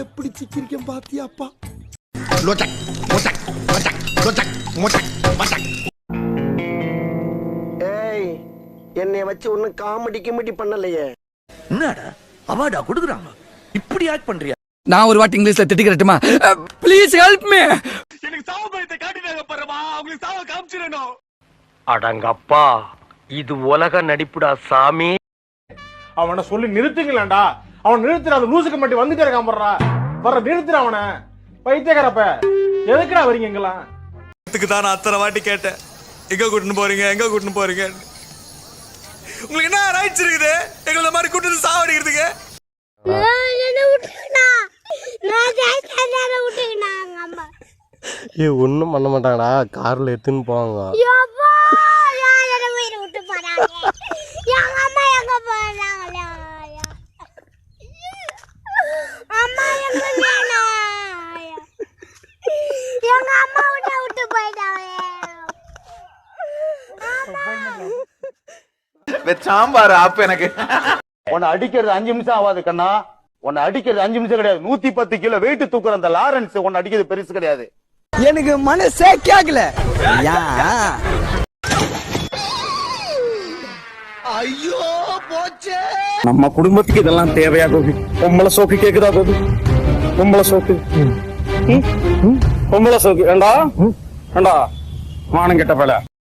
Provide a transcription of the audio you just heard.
எப்படி சிக்கிரிக்கம் பாத்தியாப்பா? ஏய், என்னை வச்சு ஒன்னும் காமெடி கிமெடி பண்ணலையே. என்னடா அவார்டா கொடுக்குறாங்க, இப்படி ஆக்ட் பண்றியா? நான் ஒரு வாட்டி இங்கிலீஷ்ல திட்டிக்கிறட்டுமா? Please help me. எனக்கு சாவ பயத்தை காட்டினாங்க பாருமா, அவங்களுக்கு சாவ காமிச்சிரணும். அடங்கப்பா, இது உலக நடிப்புடா சாமி. அவனை சொல்லி நிறுத்துங்களேன்டா. அவன் நிறுத்துற, அந்த லூசுக்கு மட்டும் வந்துட்டே இருக்கான் போடுறா. வர நிறுத்துற அவனை. பைத்தியக்காரப்ப எதுக்குடா வரீங்க எங்கெல்லாம்? தான் நான் அத்தனை வாட்டி கேட்டேன், எங்க கூட்டின்னு போறீங்க, எங்க கூட்டின்னு போறீங்க. உங்களுக்கு என்ன ரைட்ஸ் இருக்குது எங்களை மாதிரி கூட்டு சாவடிக்கிறதுக்கு? ஒன்னும் பண்ண மாட்டாங்கடா, கார்ல எடுத்துன்னு போவாங்க. சாம்பார் அப்ப எனக்கு உன்னை அடிக்கிறது 5 நிமிஷம் ஆகாது கண்ணா. உன்னை அடிக்கிறது 5 நிமிஷம் கிடையாது. 110 கிலோ வெயிட் தூக்குற அந்த லாரன்ஸ் உன்னை அடிக்கிறது பெருசு கிடையாது. எனக்கு மனசே கேக்கல. ஐயோ போச்சே. நம்ம குடும்பத்துக்கு இதெல்லாம் தேவையா கோபி? பொம்பளை சோக்கு கேக்குதா கோபி? பொம்பளை சோக்கு, பொம்பளை சோக்கு வேண்டா வேண்டா, மானம் கெட்ட பல.